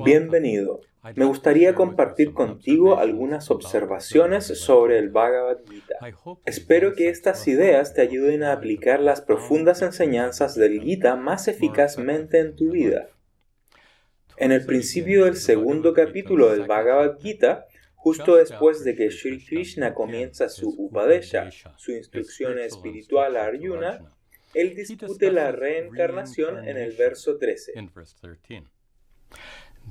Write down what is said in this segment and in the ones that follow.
Bienvenido. Me gustaría compartir contigo algunas observaciones sobre el Bhagavad Gita. Espero que estas ideas te ayuden a aplicar las profundas enseñanzas del Gita más eficazmente en tu vida. En el principio del segundo capítulo del Bhagavad Gita, justo después de que Sri Krishna comienza su Upadesha, su instrucción espiritual a Arjuna, él discute la reencarnación en el verso 13.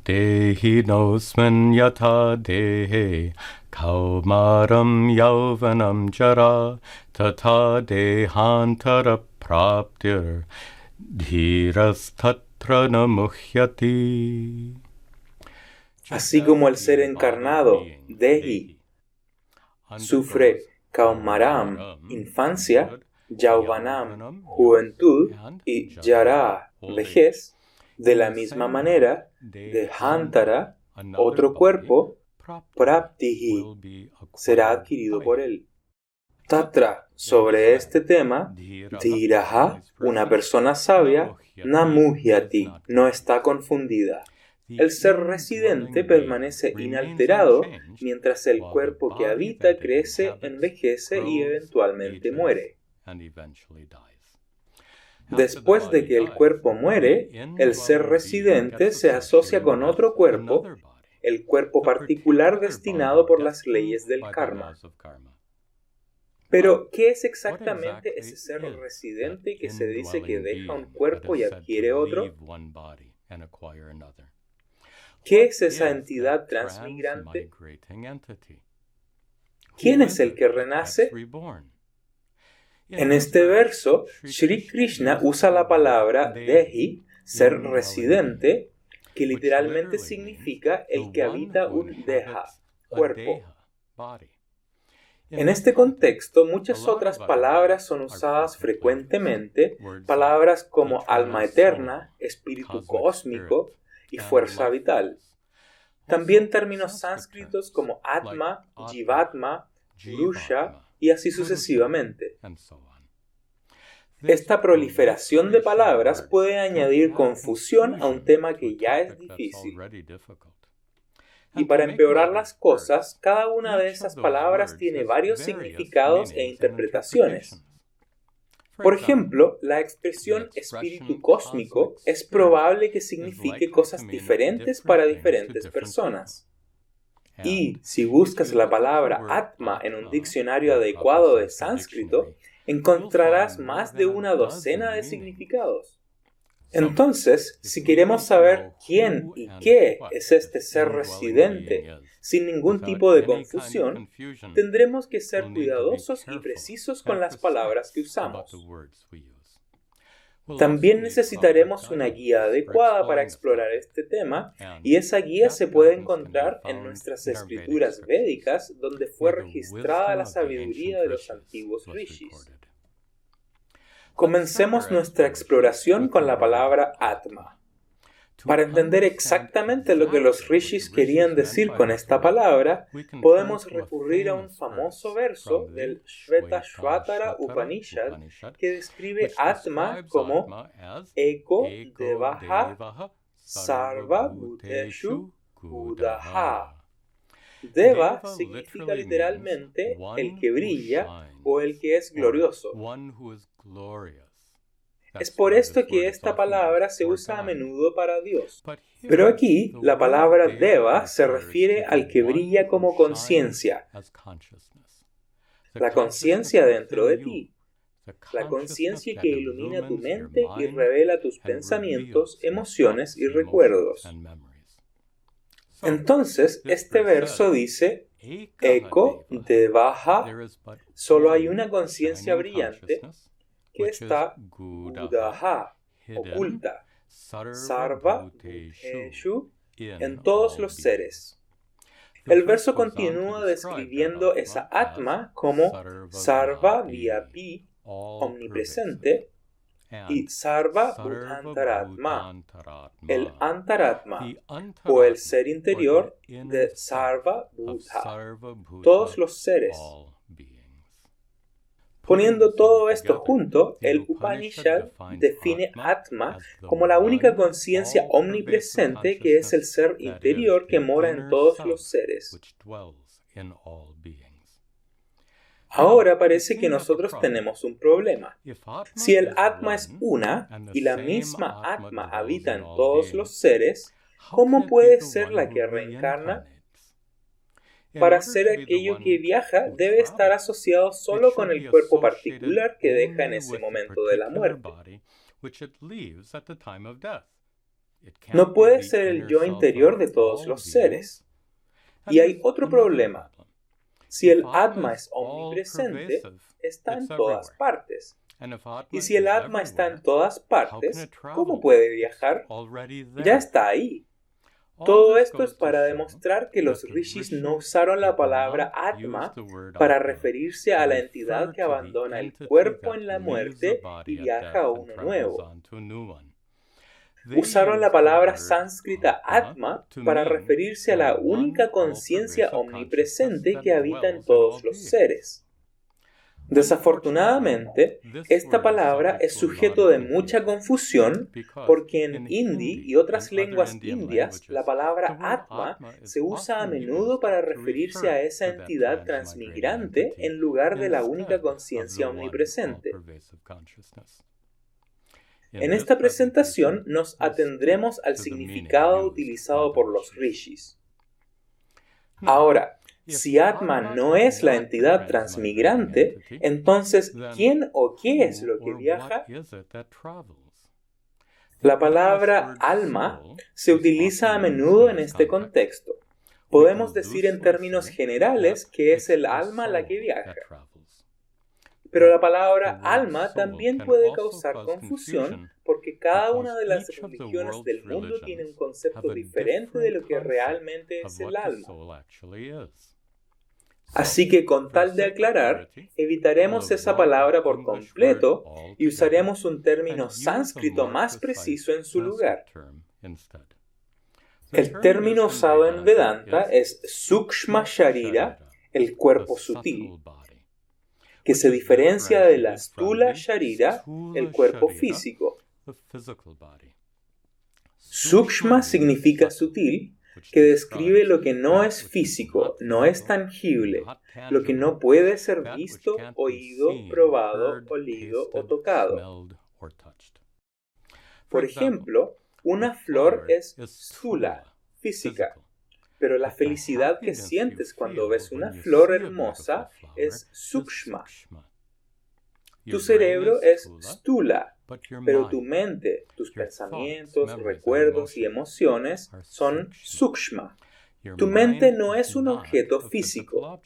Dehi nosman yatha dehe kaumaram yauvanam jara tatha dehantara praptir dhirastatra namuhyati. Así como el ser encarnado, Dehi, sufre Kaumaram, infancia, Yauvanam, juventud, y Jara, vejez, de la misma manera, Dehantara, otro cuerpo, Praptihi, será adquirido por él. Tatra, sobre este tema, Dhiraha, una persona sabia, Namuhyati, no está confundida. El ser residente permanece inalterado mientras el cuerpo que habita crece, envejece y eventualmente muere. Después de que el cuerpo muere, el ser residente se asocia con otro cuerpo, el cuerpo particular destinado por las leyes del karma. Pero, ¿qué es exactamente ese ser residente que se dice que deja un cuerpo y adquiere otro? ¿Qué es esa entidad transmigrante? ¿Quién es el que renace? En este verso, Sri Krishna usa la palabra Dehi, ser residente, que literalmente significa el que habita un Deha, cuerpo. En este contexto, muchas otras palabras son usadas frecuentemente, palabras como alma eterna, espíritu cósmico y fuerza vital. También términos sánscritos como Atma, Jivatma, Purusha y así sucesivamente. Esta proliferación de palabras puede añadir confusión a un tema que ya es difícil. Y para empeorar las cosas, cada una de esas palabras tiene varios significados e interpretaciones. Por ejemplo, la expresión espíritu cósmico es probable que signifique cosas diferentes para diferentes personas. Y si buscas la palabra Atma en un diccionario adecuado de sánscrito, encontrarás más de una docena de significados. Entonces, si queremos saber quién y qué es este ser residente sin ningún tipo de confusión, tendremos que ser cuidadosos y precisos con las palabras que usamos. También necesitaremos una guía adecuada para explorar este tema, y esa guía se puede encontrar en nuestras escrituras védicas, donde fue registrada la sabiduría de los antiguos rishis. Comencemos nuestra exploración con la palabra Atma. Para entender exactamente lo que los rishis querían decir con esta palabra, podemos recurrir a un famoso verso del Shvetashvatara Upanishad que describe Atma como Eko Devaha Sarva Bhuteshu Kudaha. Deva significa literalmente el que brilla o el que es glorioso. Es por esto que esta palabra se usa a menudo para Dios. Pero aquí, la palabra Deva se refiere al que brilla como conciencia. La conciencia dentro de ti. La conciencia que ilumina tu mente y revela tus pensamientos, emociones y recuerdos. Entonces, este verso dice, Eko Devaha, solo hay una conciencia brillante, que está Kudaha, oculta, Sarva Bhuteshu, en todos los seres. El verso continúa describiendo esa Atma como Sarva Vyapi omnipresente, y Sarva Bhutantaratma, el Antaratma, o el ser interior de Sarva Bhuta, todos los seres. Poniendo todo esto junto, el Upanishad define Atma como la única conciencia omnipresente que es el ser interior que mora en todos los seres. Ahora parece que nosotros tenemos un problema. Si el Atma es una y la misma Atma habita en todos los seres, ¿cómo puede ser la que reencarna? Para ser aquello que viaja, debe estar asociado solo con el cuerpo particular que deja en ese momento de la muerte. No puede ser el yo interior de todos los seres. Y hay otro problema. Si el Atma es omnipresente, está en todas partes. Y si el Atma está en todas partes, ¿cómo puede viajar? Ya está ahí. Todo esto es para demostrar que los rishis no usaron la palabra Atma para referirse a la entidad que abandona el cuerpo en la muerte y viaja a uno nuevo. Usaron la palabra sánscrita Atma para referirse a la única conciencia omnipresente que habita en todos los seres. Desafortunadamente, esta palabra es sujeto de mucha confusión porque en hindi y otras lenguas indias la palabra Atma se usa a menudo para referirse a esa entidad transmigrante en lugar de la única conciencia omnipresente. En esta presentación nos atendremos al significado utilizado por los rishis. Ahora, si Atma no es la entidad transmigrante, entonces, ¿quién o qué es lo que viaja? La palabra alma se utiliza a menudo en este contexto. Podemos decir en términos generales que es el alma la que viaja. Pero la palabra alma también puede causar confusión porque cada una de las religiones del mundo tiene un concepto diferente de lo que realmente es el alma. Así que con tal de aclarar, evitaremos esa palabra por completo y usaremos un término sánscrito más preciso en su lugar. El término usado en Vedanta es Sukshma Sharira, el cuerpo sutil, que se diferencia de la Stula Sharira, el cuerpo físico. Sukshma significa sutil, que describe lo que no es físico, no es tangible, lo que no puede ser visto, oído, probado, olido o tocado. Por ejemplo, una flor es stula, física, pero la felicidad que sientes cuando ves una flor hermosa es sukshma. Tu cerebro es stula, pero tu mente, tus pensamientos, recuerdos y emociones son sukshma. Tu mente no es un objeto físico.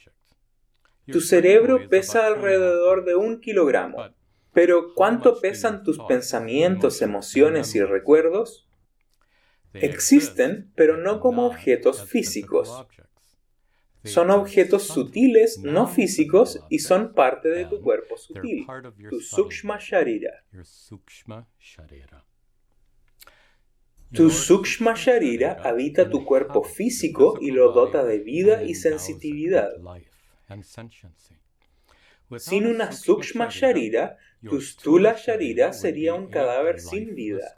Tu cerebro pesa alrededor de 1 kilogramo, pero ¿cuánto pesan tus pensamientos, emociones y recuerdos? Existen, pero no como objetos físicos. Son objetos sutiles, no físicos, y son parte de tu cuerpo sutil, tu Sukshma Sharira. Tu Sukshma Sharira habita tu cuerpo físico y lo dota de vida y sensitividad. Sin una Sukshma Sharira, tu Stula Sharira sería un cadáver sin vida.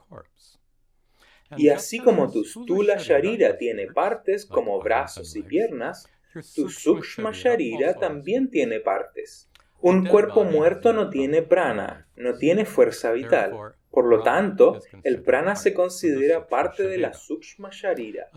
Y así como tu Stula Sharira tiene partes como brazos y piernas, tu Sukshma Sharira también tiene partes. Un cuerpo muerto no tiene prana, no tiene fuerza vital. Por lo tanto, el prana se considera parte de la Sukshma Sharira.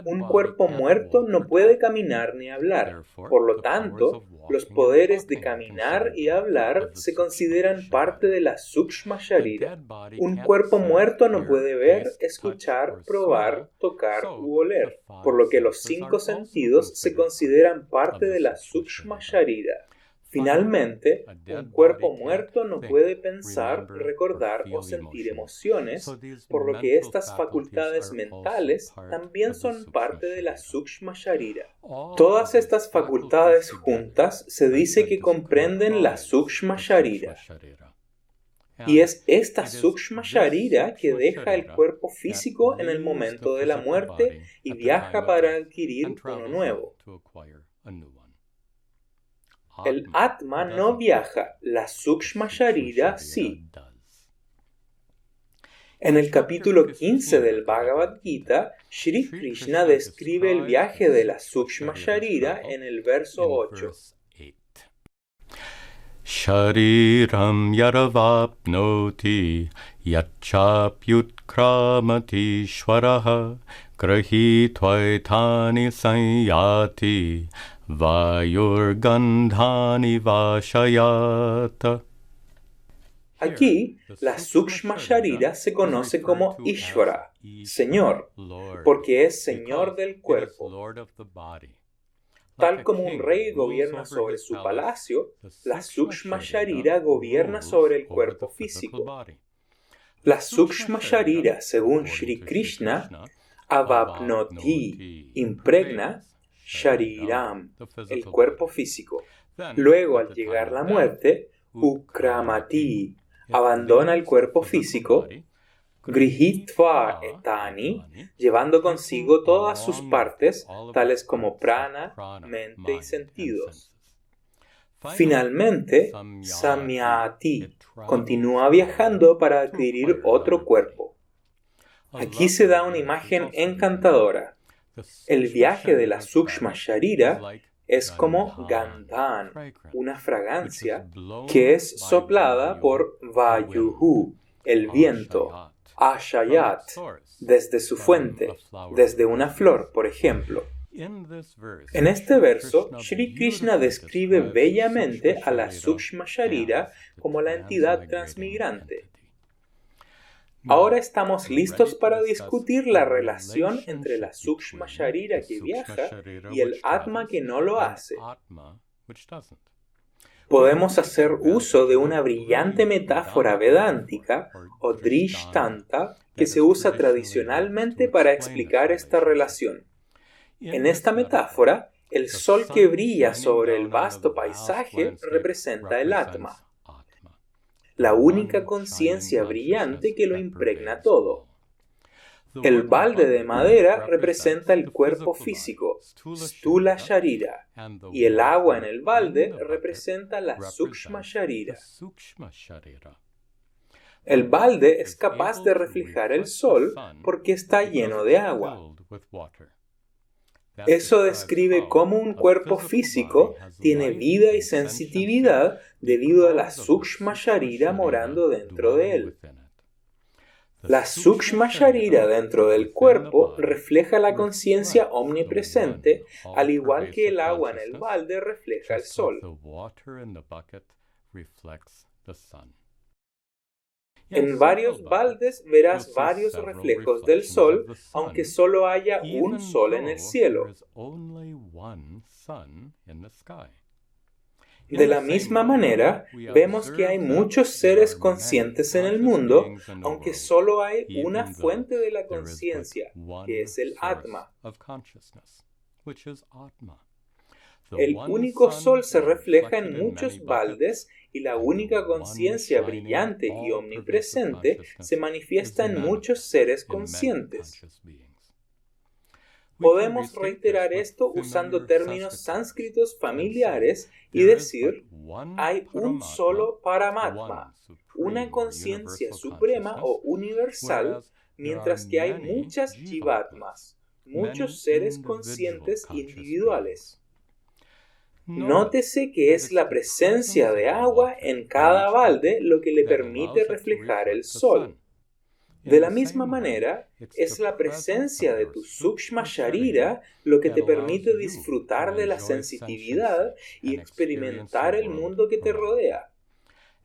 Un cuerpo muerto no puede caminar ni hablar. Por lo tanto, los poderes de caminar y hablar se consideran parte de la Sukshma Sharira. Un cuerpo muerto no puede ver, escuchar, probar, tocar u oler, por lo que los 5 sentidos se consideran parte de la Sukshma Sharira. Finalmente, un cuerpo muerto no puede pensar, recordar o sentir emociones, por lo que estas facultades mentales también son parte de la Sukshma Sharira. Todas estas facultades juntas se dice que comprenden la Sukshma Sharira. Y es esta Sukshma Sharira que deja el cuerpo físico en el momento de la muerte y viaja para adquirir uno nuevo. El Atma no viaja, la Sukshma Sharira sí. En el capítulo 15 del Bhagavad Gita, Shri Krishna describe el viaje de la Sukshma Sharira en el verso 8. Shariram yaravapnoti yachapyutkramati shwaraha grahitvaitani sanyati Vayurgandhani Vashayata. Aquí, la Sukshma Sharira se conoce como Ishvara, Señor, porque es Señor del cuerpo. Tal como un rey gobierna sobre su palacio, la Sukshma Sharira gobierna sobre el cuerpo físico. La Sukshma Sharira, según Shri Krishna, avapnoti, impregna, Shariram, el cuerpo físico. Luego, al llegar la muerte, ukramati, abandona el cuerpo físico, grihitva etani, llevando consigo todas sus partes, tales como prana, mente y sentidos. Finalmente, samyati, continúa viajando para adquirir otro cuerpo. Aquí se da una imagen encantadora. El viaje de la Sukshma Sharira es como Gandhan, una fragancia que es soplada por Vayuhu, el viento, Ashayat, desde su fuente, desde una flor, por ejemplo. En este verso, Shri Krishna describe bellamente a la Sukshma Sharira como la entidad transmigrante. Ahora estamos listos para discutir la relación entre la Sukshma Sharira que viaja y el Atma que no lo hace. Podemos hacer uso de una brillante metáfora vedántica o drishtanta que se usa tradicionalmente para explicar esta relación. En esta metáfora, el sol que brilla sobre el vasto paisaje representa el Atma, la única conciencia brillante que lo impregna todo. El balde de madera representa el cuerpo físico, Stula Sharira, y el agua en el balde representa la Sukshma Sharira. El balde es capaz de reflejar el sol porque está lleno de agua. Eso describe cómo un cuerpo físico tiene vida y sensitividad debido a la Sukshma Sharira morando dentro de él. La Sukshma Sharira dentro del cuerpo refleja la conciencia omnipresente, al igual que el agua en el balde refleja el sol. En varios baldes verás varios reflejos del sol, aunque solo haya un sol en el cielo. De la misma manera, vemos que hay muchos seres conscientes en el mundo, aunque solo hay una fuente de la conciencia, que es el Atma. El único sol se refleja en muchos baldes y la única conciencia brillante y omnipresente se manifiesta en muchos seres conscientes. Podemos reiterar esto usando términos sánscritos familiares y decir, hay un solo Paramatma, una conciencia suprema o universal, mientras que hay muchas Jivatmas, muchos seres conscientes individuales. Nótese que es la presencia de agua en cada balde lo que le permite reflejar el sol. De la misma manera, es la presencia de tu Sukshma Sharira lo que te permite disfrutar de la sensitividad y experimentar el mundo que te rodea.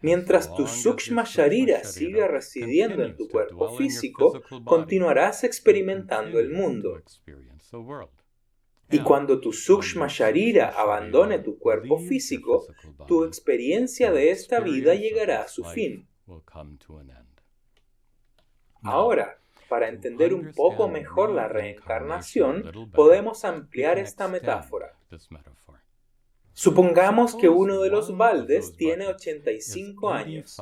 Mientras tu Sukshma Sharira siga residiendo en tu cuerpo físico, continuarás experimentando el mundo. Y cuando tu Sukshma Sharira abandone tu cuerpo físico, tu experiencia de esta vida llegará a su fin. Ahora, para entender un poco mejor la reencarnación, podemos ampliar esta metáfora. Supongamos que uno de los baldes tiene 85 años.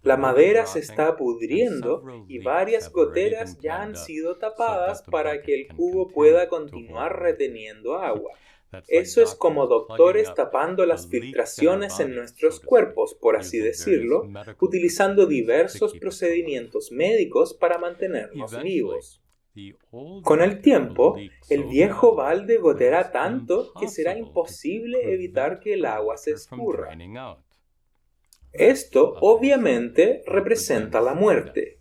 La madera se está pudriendo y varias goteras ya han sido tapadas para que el cubo pueda continuar reteniendo agua. Eso es como doctores tapando las filtraciones en nuestros cuerpos, por así decirlo, utilizando diversos procedimientos médicos para mantenernos vivos. Con el tiempo, el viejo balde goteará tanto que será imposible evitar que el agua se escurra. Esto, obviamente, representa la muerte.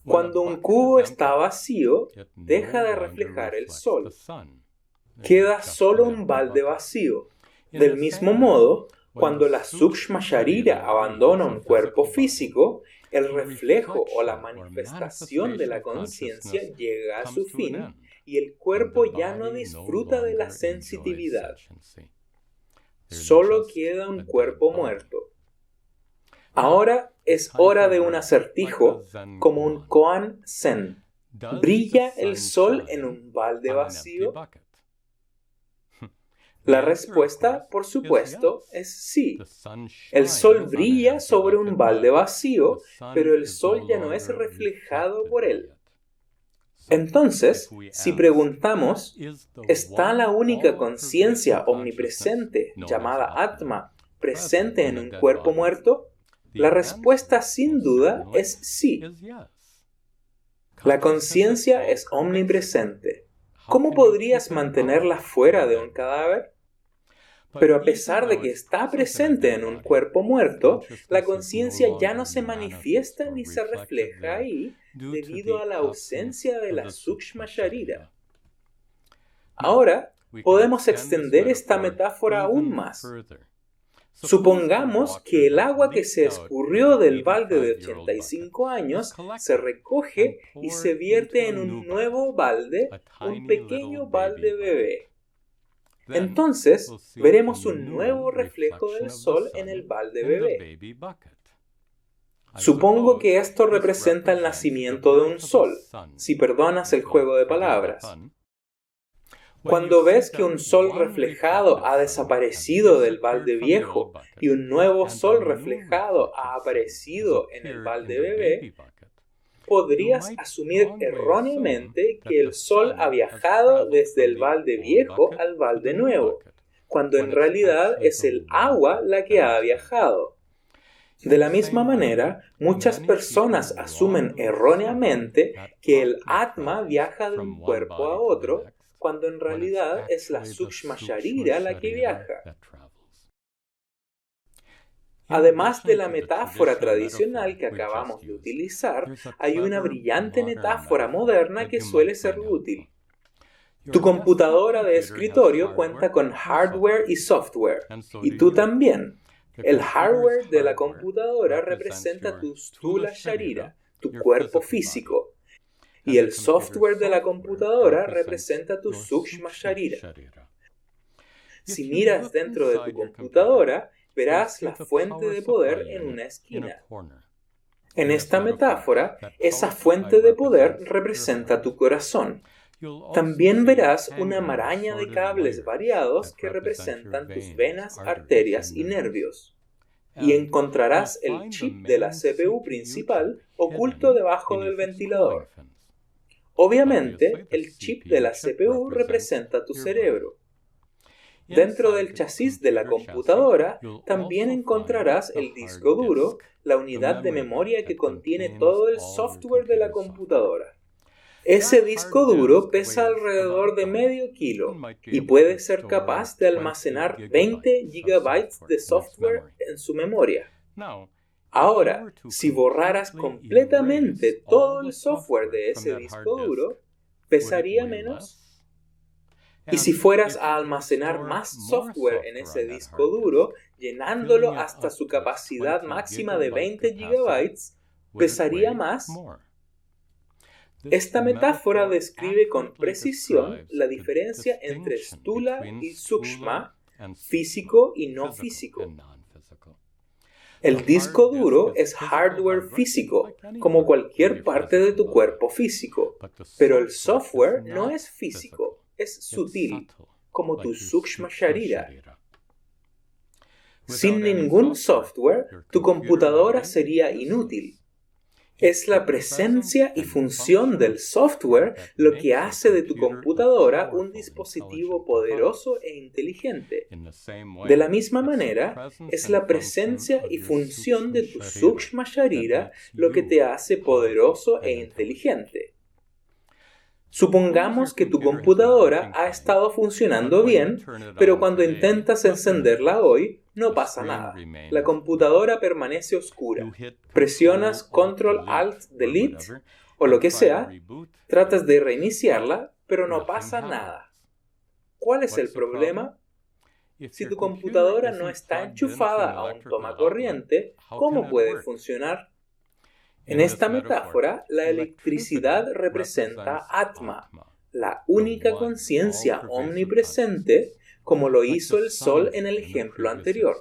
Cuando un cubo está vacío, deja de reflejar el sol. Queda solo un balde vacío. Del mismo modo, cuando la Sukshma Sharira abandona un cuerpo físico, el reflejo o la manifestación de la conciencia llega a su fin y el cuerpo ya no disfruta de la sensitividad. Solo queda un cuerpo muerto. Ahora es hora de un acertijo, como un koan zen. ¿Brilla el sol en un balde vacío? La respuesta, por supuesto, es sí. El sol brilla sobre un balde vacío, pero el sol ya no es reflejado por él. Entonces, si preguntamos, ¿está la única conciencia omnipresente, llamada Atma, presente en un cuerpo muerto? La respuesta sin duda es sí. La conciencia es omnipresente. ¿Cómo podrías mantenerla fuera de un cadáver? Pero a pesar de que está presente en un cuerpo muerto, la conciencia ya no se manifiesta ni se refleja ahí debido a la ausencia de la Sukshma Sharira. Ahora, podemos extender esta metáfora aún más. Supongamos que el agua que se escurrió del balde de 85 años se recoge y se vierte en un nuevo balde, un pequeño balde bebé. Entonces, veremos un nuevo reflejo del sol en el balde bebé. Supongo que esto representa el nacimiento de un sol, si perdonas el juego de palabras. Cuando ves que un sol reflejado ha desaparecido del balde viejo y un nuevo sol reflejado ha aparecido en el balde bebé, podrías asumir erróneamente que el sol ha viajado desde el balde viejo al balde nuevo, cuando en realidad es el agua la que ha viajado. De la misma manera, muchas personas asumen erróneamente que el Atma viaja de un cuerpo a otro, cuando en realidad es la Sukshma Sharira la que viaja. Además de la metáfora tradicional que acabamos de utilizar, hay una brillante metáfora moderna que suele ser útil. Tu computadora de escritorio cuenta con hardware y software, y tú también. El hardware de la computadora representa tu Sthula Sharira, tu cuerpo físico, y el software de la computadora representa tu Sukshma Sharira. Si miras dentro de tu computadora, verás la fuente de poder en una esquina. En esta metáfora, esa fuente de poder representa tu corazón. También verás una maraña de cables variados que representan tus venas, arterias y nervios. Y encontrarás el chip de la CPU principal oculto debajo del ventilador. Obviamente, el chip de la CPU representa tu cerebro. Dentro del chasis de la computadora también encontrarás el disco duro, la unidad de memoria que contiene todo el software de la computadora. Ese disco duro pesa alrededor de medio kilo y puede ser capaz de almacenar 20 gigabytes de software en su memoria. Ahora, si borraras completamente todo el software de ese disco duro, ¿pesaría menos? Y si fueras a almacenar más software en ese disco duro, llenándolo hasta su capacidad máxima de 20 gigabytes, ¿pesaría más? Esta metáfora describe con precisión la diferencia entre stula y sukshma, físico y no físico. El disco duro es hardware físico, como cualquier parte de tu cuerpo físico, pero el software no es físico, es sutil, como tu sukshma sharira. Sin ningún software, tu computadora sería inútil. Es la presencia y función del software lo que hace de tu computadora un dispositivo poderoso e inteligente. De la misma manera, es la presencia y función de tu sukshma sharira lo que te hace poderoso e inteligente. Supongamos que tu computadora ha estado funcionando bien, pero cuando intentas encenderla hoy, no pasa nada. La computadora permanece oscura. Presionas Ctrl-Alt-Delete o lo que sea, tratas de reiniciarla, pero no pasa nada. ¿Cuál es el problema? Si tu computadora no está enchufada a un tomacorriente, ¿cómo puede funcionar? En esta metáfora, la electricidad representa Atma, la única conciencia omnipresente, como lo hizo el Sol en el ejemplo anterior.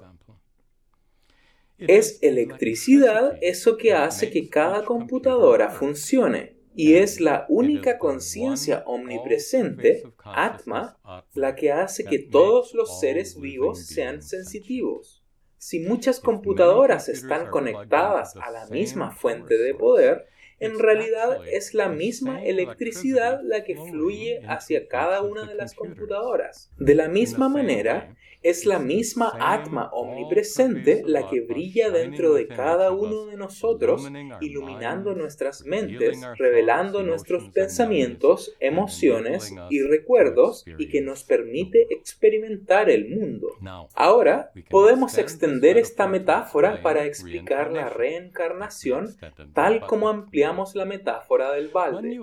Es electricidad eso que hace que cada computadora funcione, y es la única conciencia omnipresente, Atma, la que hace que todos los seres vivos sean sensitivos. Si muchas computadoras están conectadas a la misma fuente de poder, en realidad es la misma electricidad la que fluye hacia cada una de las computadoras. De la misma manera, es la misma Atma omnipresente la que brilla dentro de cada uno de nosotros, iluminando nuestras mentes, revelando nuestros pensamientos, emociones y recuerdos, y que nos permite experimentar el mundo. Ahora, podemos extender esta metáfora para explicar la reencarnación tal como ampliamos la metáfora del balde.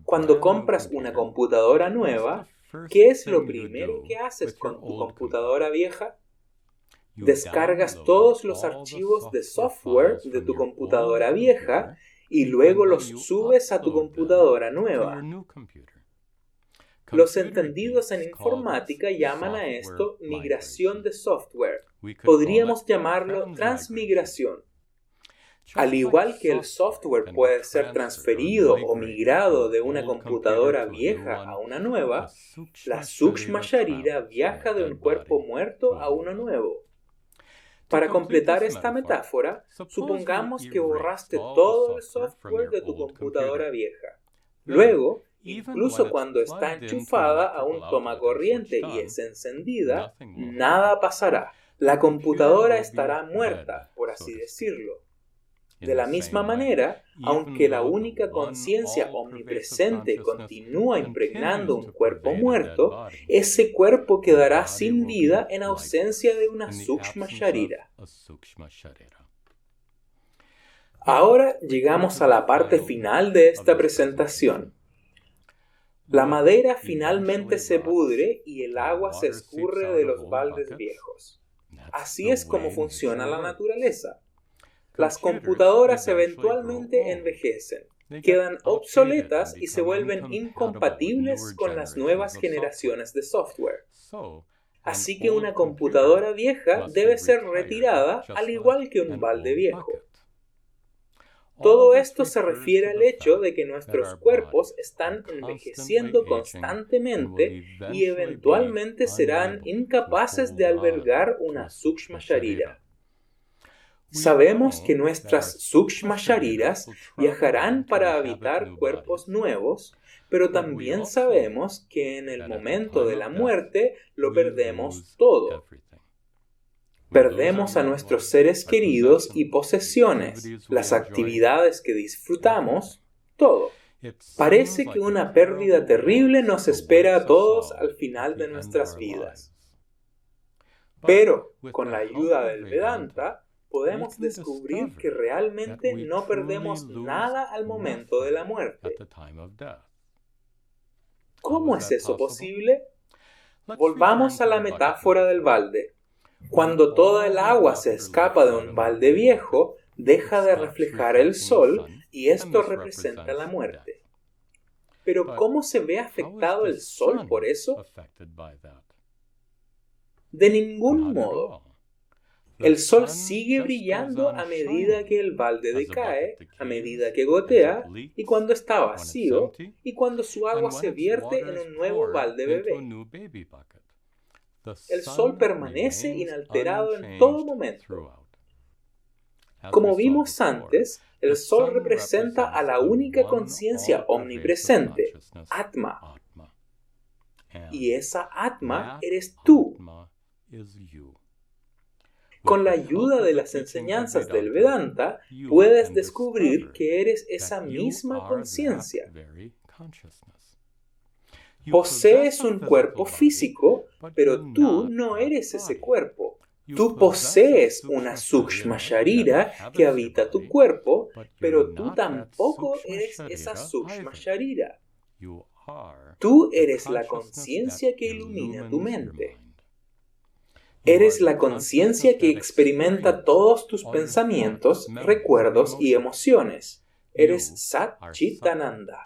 Cuando compras una computadora nueva, ¿qué es lo primero que haces con tu computadora vieja? Descargas todos los archivos de software de tu computadora vieja y luego los subes a tu computadora nueva. Los entendidos en informática llaman a esto migración de software. Podríamos llamarlo transmigración. Al igual que el software puede ser transferido o migrado de una computadora vieja a una nueva, la sukshma sharira viaja de un cuerpo muerto a uno nuevo. Para completar esta metáfora, supongamos que borraste todo el software de tu computadora vieja. Luego, incluso cuando está enchufada a un tomacorriente y es encendida, nada pasará. La computadora estará muerta, por así decirlo. De la misma manera, aunque la única conciencia omnipresente continúa impregnando un cuerpo muerto, ese cuerpo quedará sin vida en ausencia de una sukshma sharira. Ahora llegamos a la parte final de esta presentación. La madera finalmente se pudre y el agua se escurre de los baldes viejos. Así es como funciona la naturaleza. Las computadoras eventualmente envejecen, quedan obsoletas y se vuelven incompatibles con las nuevas generaciones de software. Así que una computadora vieja debe ser retirada al igual que un balde viejo. Todo esto se refiere al hecho de que nuestros cuerpos están envejeciendo constantemente y eventualmente serán incapaces de albergar una sukshma sharira. Sabemos que nuestras sukshma shariras viajarán para habitar cuerpos nuevos, pero también sabemos que en el momento de la muerte lo perdemos todo. Perdemos a nuestros seres queridos y posesiones, las actividades que disfrutamos, todo. Parece que una pérdida terrible nos espera a todos al final de nuestras vidas. Pero, con la ayuda del Vedanta, podemos descubrir que realmente no perdemos nada al momento de la muerte. ¿Cómo es eso posible? Volvamos a la metáfora del balde. Cuando toda el agua se escapa de un balde viejo, deja de reflejar el sol y esto representa la muerte. Pero ¿cómo se ve afectado el sol por eso? De ningún modo. El sol sigue brillando a medida que el balde decae, a medida que gotea, y cuando está vacío, y cuando su agua se vierte en un nuevo balde bebé. El sol permanece inalterado en todo momento. Como vimos antes, el sol representa a la única conciencia omnipresente, Atma. Y esa Atma eres tú. Con la ayuda de las enseñanzas del Vedanta, puedes descubrir que eres esa misma conciencia. Posees un cuerpo físico, pero tú no eres ese cuerpo. Tú posees una Sukshma Sharira que habita tu cuerpo, pero tú tampoco eres esa Sukshma Sharira. Tú eres la conciencia que ilumina tu mente. Eres la conciencia que experimenta todos tus pensamientos, recuerdos y emociones. Eres Sat Chit Ananda.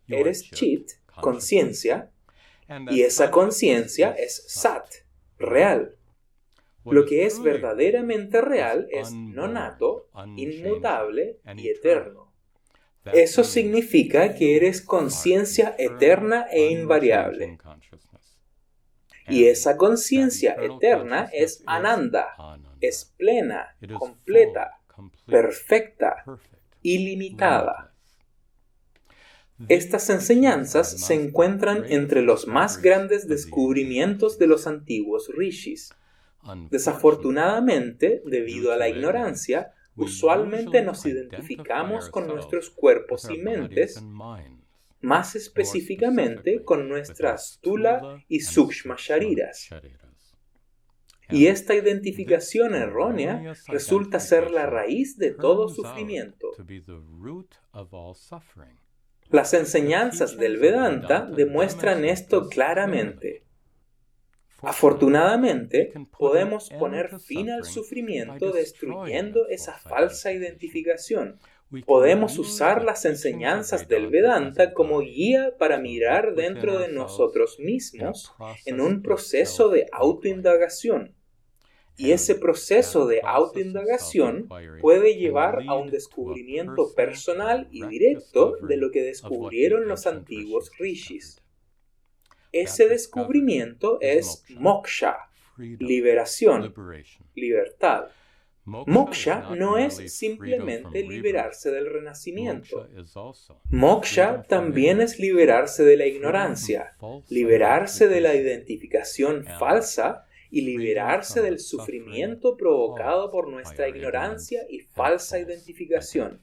Eres Chit, conciencia, y esa conciencia es Sat, real. Lo que es verdaderamente real es nonato, inmutable y eterno. Eso significa que eres conciencia eterna e invariable. Y esa conciencia eterna es Ananda, es plena, completa, perfecta, ilimitada. Estas enseñanzas se encuentran entre los más grandes descubrimientos de los antiguos rishis. Desafortunadamente, debido a la ignorancia, usualmente nos identificamos con nuestros cuerpos y mentes, más específicamente con nuestras Stula y Sukshma Shariras. Y esta identificación errónea resulta ser la raíz de todo sufrimiento. Las enseñanzas del Vedanta demuestran esto claramente. Afortunadamente, podemos poner fin al sufrimiento destruyendo esa falsa identificación. Podemos usar las enseñanzas del Vedanta como guía para mirar dentro de nosotros mismos en un proceso de autoindagación. Y ese proceso de autoindagación puede llevar a un descubrimiento personal y directo de lo que descubrieron los antiguos rishis. Ese descubrimiento es moksha, liberación, libertad. Moksha no es simplemente liberarse del renacimiento. Moksha también es liberarse de la ignorancia, liberarse de la identificación falsa y liberarse del sufrimiento provocado por nuestra ignorancia y falsa identificación.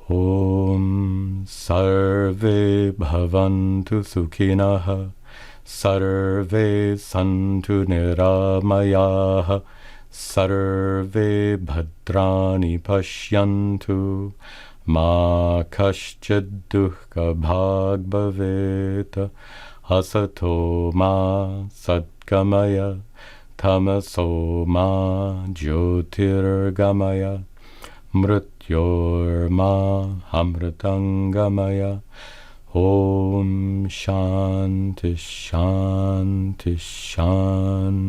Om Sarve Bhavantu Sukhinah Sarve Santu Niramayah Sarve Bhadrani Pashyantu Ma Kaschid Dukkha Bhag Bhavet Asato Ma Satgamaya Tamaso Ma Jyotirgamaya Mrityorma Amritangamaya Om Shanti Shanti Shanti